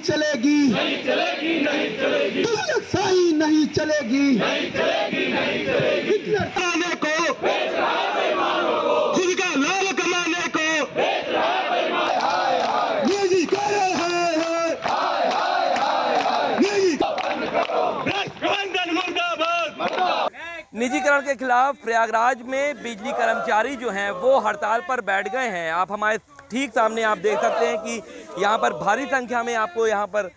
चलेगी, नहीं चलेगी, नहीं चलेगी, तुगलकशाही नहीं चलेगी, नहीं चलेगी, नहीं चलेगी। हिटलर खाने को बेच रहा है बेईमानों को, खुद का लाभ कमाने को बेच रहा है बेईमान। हाय हाय निजीकरण, हाय हाय हाय हाय हाय हाय निजीकरण मुर्दाबाद। निजीकरण के खिलाफ प्रयागराज में बिजली कर्मचारी जो हैं वो हड़ताल पर बैठ गए हैं। आप हमारे ठीक सामने आप देख सकते हैं कि यहाँ पर भारी संख्या में आपको यहाँ पर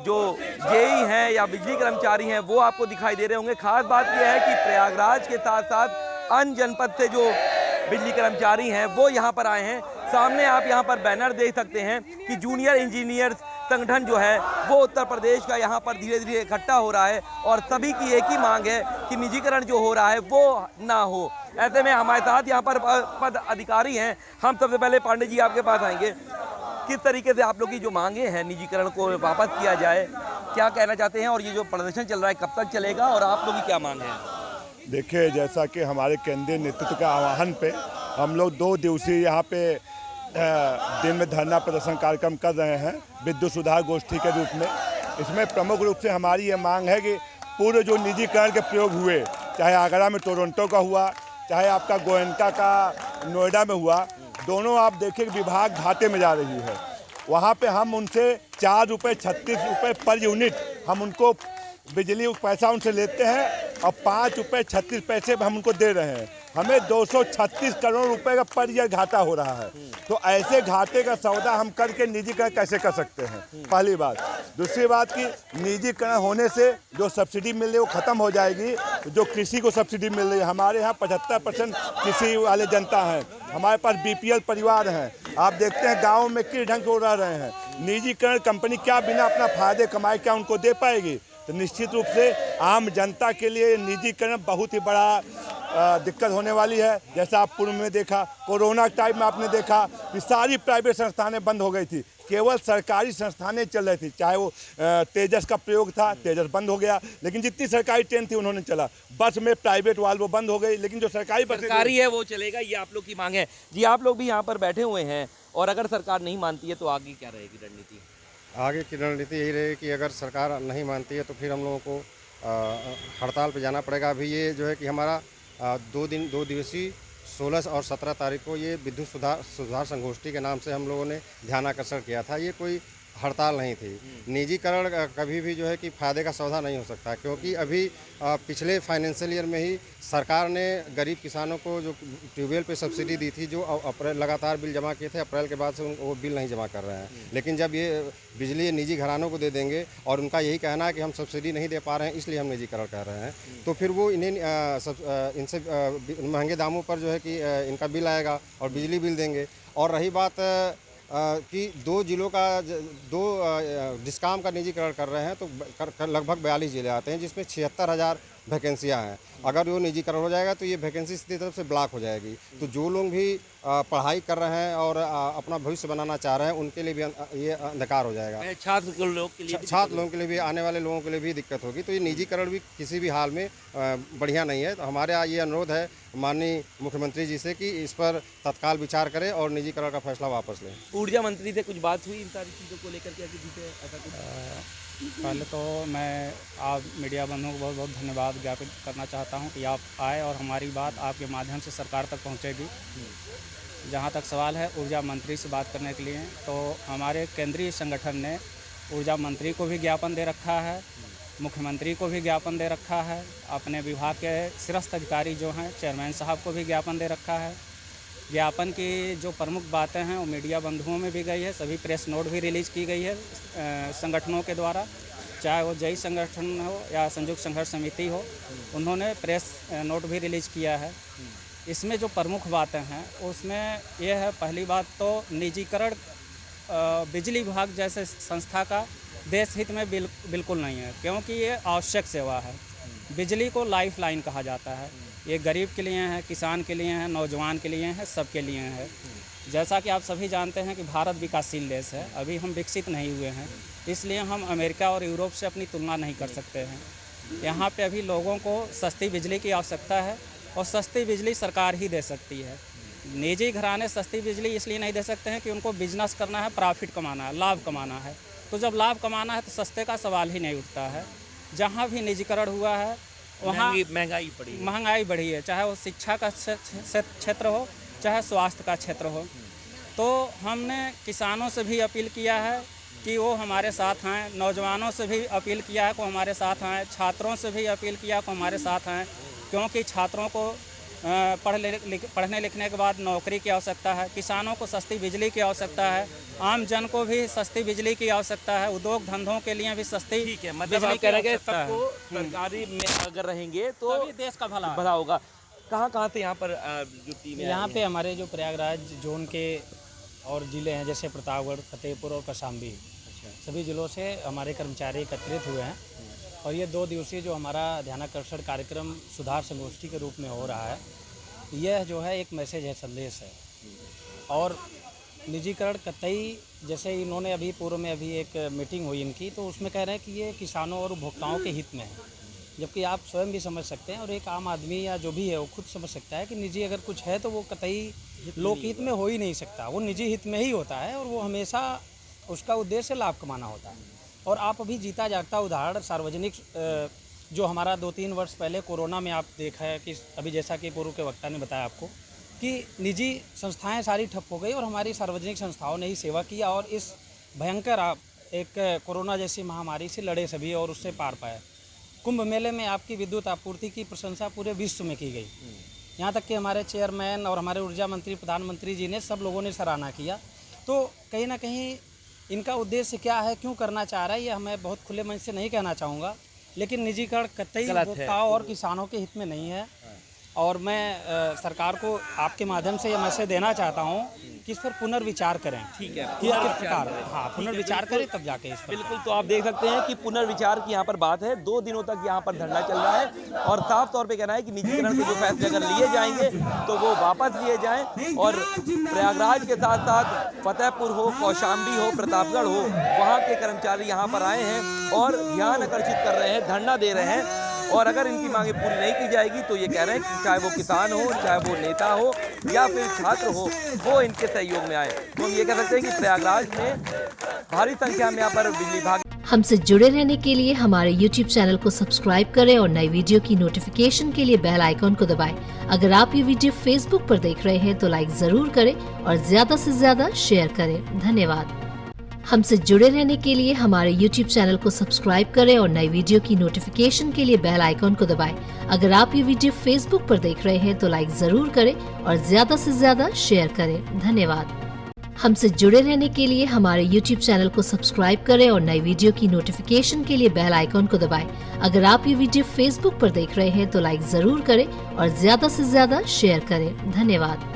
जो जेई हैं या बिजली कर्मचारी हैं वो आपको दिखाई दे रहे होंगे। खास बात यह है कि प्रयागराज के साथ साथ अन्य जनपद से जो बिजली कर्मचारी हैं वो यहाँ पर आए हैं। सामने आप यहाँ पर बैनर देख सकते हैं कि जूनियर इंजीनियर संगठन जो है वो उत्तर प्रदेश का यहाँ पर धीरे धीरे इकट्ठा हो रहा है और सभी की एक ही मांग है कि निजीकरण जो हो रहा है वो ना हो। ऐसे में हमारे साथ यहाँ पर पद अधिकारी हैं। हम सबसे पहले पांडे जी आपके पास आएंगे। किस तरीके से आप लोग की जो मांगे हैं निजीकरण को वापस किया जाए, क्या कहना चाहते हैं और ये जो प्रदर्शन चल रहा है कब तक चलेगा और आप लोग की क्या मांग है? देखिए, जैसा कि हमारे केंद्रीय नेतृत्व के आह्वान पे हम लोग 2 दिवसीय यहाँ पे दिन में धरना प्रदर्शन कार्यक्रम कर रहे हैं विद्युत सुधार गोष्ठी के रूप में। इसमें प्रमुख रूप से हमारी ये मांग है कि पूरे जो निजीकरण के प्रयोग हुए, चाहे आगरा में टोरंटो का हुआ, चाहे आपका गोयनका का नोएडा में हुआ, दोनों आप देखें विभाग घाटे में जा रही है। वहाँ पे हम उनसे 4 रुपये 36 रुपये पर यूनिट हम उनको बिजली पैसा उनसे लेते हैं और 5 रुपये 36 पैसे हम उनको दे रहे हैं। हमें 236 करोड़ रुपए का पर ईयर घाटा हो रहा है। तो ऐसे घाटे का सौदा हम करके निजीकरण कैसे कर सकते हैं? पहली बात। दूसरी बात कि निजीकरण होने से जो सब्सिडी मिल रही है वो ख़त्म हो जाएगी। जो कृषि को सब्सिडी मिल रही है, हमारे यहाँ 75% कृषि वाले जनता हैं, हमारे पास BPL परिवार हैं। आप देखते हैं गाँव में किस ढंग से रह रहे हैं। निजीकरण कंपनी क्या बिना अपना फायदे कमाए क्या उनको दे पाएगी? तो निश्चित रूप से आम जनता के लिए निजीकरण बहुत ही बड़ा दिक्कत होने वाली है। जैसा आप पूर्व में देखा, कोरोना टाइम में आपने देखा कि सारी प्राइवेट संस्थानें बंद हो गई थी, केवल सरकारी संस्थानें चल रही थी। चाहे वो तेजस का प्रयोग था, तेजस बंद हो गया, लेकिन जितनी सरकारी ट्रेन थी उन्होंने चला। बस में प्राइवेट वाल वो बंद हो गई, लेकिन जो सरकारी है वो चलेगा, ये आप लोग की मांग है। जी, आप लोग भी यहाँ पर बैठे हुए हैं और अगर सरकार नहीं मानती है तो आगे क्या रहेगी रणनीति? आगे की रणनीति यही रहेगी कि अगर सरकार नहीं मानती है तो फिर हम लोगों को हड़ताल पर जाना पड़ेगा। अभी ये जो है कि हमारा 2 दिवसीय 16 और 17 तारीख को ये विद्युत सुधार संगोष्ठी के नाम से हम लोगों ने ध्यानाकर्षण किया था। ये कोई हड़ताल नहीं थी। निजीकरण कभी भी जो है कि फ़ायदे का सौदा नहीं हो सकता, क्योंकि अभी पिछले फाइनेंशियल ईयर में ही सरकार ने गरीब किसानों को जो ट्यूबवेल पे सब्सिडी दी थी, जो अप्रैल लगातार बिल जमा किए थे, अप्रैल के बाद से वो बिल नहीं जमा कर रहे हैं। लेकिन जब ये बिजली निजी घरानों को दे देंगे और उनका यही कहना है कि हम सब्सिडी नहीं दे पा रहे हैं इसलिए हम निजीकरण कर रहे हैं, तो फिर वो इनसे महंगे दामों पर जो है कि इनका बिल आएगा और बिजली बिल देंगे। और रही बात कि 2 जिलों का 2 डिस्काम का निजीकरण कर रहे हैं तो लगभग 42 जिले आते हैं, जिसमें 76,000 वैकेंसियाँ हैं। अगर वो निजीकरण हो जाएगा तो ये वैकेंसी सीधी तरफ से ब्लॉक हो जाएगी। तो जो लोग भी पढ़ाई कर रहे हैं और अपना भविष्य बनाना चाह रहे हैं उनके लिए भी ये अंधकार हो जाएगा। छात्र लोगों के लिए भी, आने वाले लोगों के लिए भी दिक्कत होगी। तो ये निजीकरण भी किसी भी हाल में बढ़िया नहीं है। तो हमारे यहाँ ये अनुरोध है माननीय मुख्यमंत्री जी से कि इस पर तत्काल विचार करें और निजीकरण का फैसला वापस लें। ऊर्जा मंत्री से कुछ बात हुई इन सारी चीज़ों को लेकर के? किसी से ऐसा कुछ? पहले तो मैं आप मीडिया बंधुओं को बहुत बहुत धन्यवाद ज्ञापित करना चाहता हूं कि आप आए और हमारी बात आपके माध्यम से सरकार तक पहुंचेगी। जहां तक सवाल है ऊर्जा मंत्री से बात करने के लिए, तो हमारे केंद्रीय संगठन ने ऊर्जा मंत्री को भी ज्ञापन दे रखा है, मुख्यमंत्री को भी ज्ञापन दे रखा है, अपने विभाग के शीर्ष अधिकारी जो हैं चेयरमैन साहब को भी ज्ञापन दे रखा है। ज्ञापन की जो प्रमुख बातें हैं वो मीडिया बंधुओं में भी गई है, सभी प्रेस नोट भी रिलीज़ की गई है संगठनों के द्वारा, चाहे वो जय संगठन हो या संयुक्त संघर्ष समिति हो, उन्होंने प्रेस नोट भी रिलीज़ किया है। इसमें जो प्रमुख बातें हैं उसमें यह है, पहली बात तो निजीकरण बिजली विभाग जैसे संस्था का देश हित में बिल्कुल नहीं है, क्योंकि ये आवश्यक सेवा है। बिजली को लाइफ लाइन कहा जाता है। ये गरीब के लिए है, किसान के लिए है, नौजवान के लिए है, सबके लिए है। जैसा कि आप सभी जानते हैं कि भारत विकासशील देश है, अभी हम विकसित नहीं हुए हैं, इसलिए हम अमेरिका और यूरोप से अपनी तुलना नहीं कर सकते हैं। यहाँ पे अभी लोगों को सस्ती बिजली की आवश्यकता है और सस्ती बिजली सरकार ही दे सकती है। निजी घराने सस्ती बिजली इसलिए नहीं दे सकते हैं कि उनको बिजनेस करना है, प्रॉफिट कमाना है, लाभ कमाना है, तो जब लाभ कमाना है तो सस्ते का सवाल ही नहीं उठता है। जहाँ भी निजीकरण हुआ है वहाँ महंगाई बढ़ी है, चाहे वो शिक्षा का क्षेत्र हो, चाहे स्वास्थ्य का क्षेत्र हो। तो हमने किसानों से भी अपील किया है कि वो हमारे साथ आएँ, नौजवानों से भी अपील किया है कि हमारे साथ आएँ, छात्रों से भी अपील किया कि हमारे साथ आएँ, क्योंकि छात्रों को पढ़ने लिखने के बाद नौकरी की आवश्यकता है, किसानों को सस्ती बिजली की आवश्यकता है, आम जन को भी सस्ती बिजली की आवश्यकता है, उद्योग धंधों के लिए भी सस्ती ठीक है, मतलब बिजली आप की कह रहे हैं आवश्यकता है। सबको सरकारी में अगर रहेंगे तो तभी देश का भला है। भला होगा। कहाँ से यहाँ पर जो टीमें यहाँ पे हमारे जो प्रयागराज जोन के और ज़िले हैं जैसे प्रतापगढ़, फतेहपुर और कौशाम्बी, सभी ज़िलों से हमारे कर्मचारी एकत्रित हुए हैं और ये 2 दिवसीय जो हमारा ध्यानाकर्षण कार्यक्रम सुधार संगोष्ठी के रूप में हो रहा है, यह जो है एक मैसेज है, संदेश है। और निजीकरण कतई, जैसे इन्होंने अभी पूर्व में अभी एक मीटिंग हुई इनकी, तो उसमें कह रहे हैं कि ये किसानों और उपभोक्ताओं के हित में है, जबकि आप स्वयं भी समझ सकते हैं और एक आम आदमी या जो भी है वो खुद समझ सकता है कि निजी अगर कुछ है तो वो कतई लोकहित में हो ही नहीं सकता, वो निजी हित में ही होता है और वो हमेशा उसका उद्देश्य लाभ कमाना होता है। और आप अभी जीता जागता उदाहरण सार्वजनिक जो हमारा 2-3 वर्ष पहले कोरोना में आप देखा है कि अभी जैसा कि पूर्व के वक्ता ने बताया आपको कि निजी संस्थाएं सारी ठप हो गई और हमारी सार्वजनिक संस्थाओं ने ही सेवा किया और इस भयंकर एक कोरोना जैसी महामारी से लड़े सभी और उससे पार पाए। कुंभ मेले में आपकी विद्युत आपूर्ति की प्रशंसा पूरे विश्व में की गई, यहाँ तक कि हमारे चेयरमैन और हमारे ऊर्जा मंत्री, प्रधानमंत्री जी ने, सब लोगों ने सराहना किया। तो कहीं ना कहीं इनका उद्देश्य क्या है, क्यों करना चाह रहा है, ये मैं बहुत खुले मन से नहीं कहना चाहूँगा, लेकिन निजीकरण कतई उपभोक्ताओं और किसानों के हित में नहीं है। और मैं सरकार को आपके माध्यम से यह मैसेज देना चाहता हूँ कि इस पर पुनर्विचार करें। ठीक है, कि किस प्रकार, हाँ, पुनर्विचार करें तब जाके इस पर। बिल्कुल। तो आप देख सकते हैं कि पुनर्विचार की यहाँ पर बात है। 2 दिनों तक यहाँ पर धरना चल रहा है और साफ तौर पे कहना है कि निजीकरण के जो फैसले अगर लिए जाएंगे तो वो वापस लिए जाएं और प्रयागराज के साथ साथ फतेहपुर हो, कौशाम्बी हो, प्रतापगढ़ हो, वहाँ के कर्मचारी यहाँ पर आए हैं और ध्यान आकर्षित कर रहे हैं, धरना दे रहे हैं। और अगर इनकी मांगे पूरी नहीं की जाएगी तो ये कह रहे हैं कि चाहे वो किसान हो, चाहे वो नेता हो या फिर छात्र हो, वो इनके सहयोग में आए। तो हम ये कह सकते हैं कि प्रयागराज में भारी संख्या में यहाँ पर बिजली विभाग। हमसे जुड़े रहने के लिए हमारे YouTube चैनल को सब्सक्राइब करें और नई वीडियो की नोटिफिकेशन के लिए बेल आइकॉन को दबाएं। अगर आप ये वीडियो Facebook पर देख रहे हैं तो लाइक जरूर करें और ज्यादा से ज्यादा शेयर करें। धन्यवाद। हमसे जुड़े रहने के लिए हमारे YouTube चैनल को सब्सक्राइब करें और नई वीडियो की नोटिफिकेशन के लिए बेल आइकॉन को दबाएं। अगर आप ये वीडियो Facebook पर देख रहे हैं तो लाइक जरूर करें और ज्यादा से ज्यादा शेयर करें। धन्यवाद। हमसे जुड़े रहने के लिए हमारे YouTube चैनल को सब्सक्राइब करें और नई वीडियो की नोटिफिकेशन के लिए बेल आइकॉन को दबाएं। अगर आप ये वीडियो Facebook पर देख रहे हैं तो लाइक जरूर करें और ज्यादा से ज्यादा शेयर करें। धन्यवाद।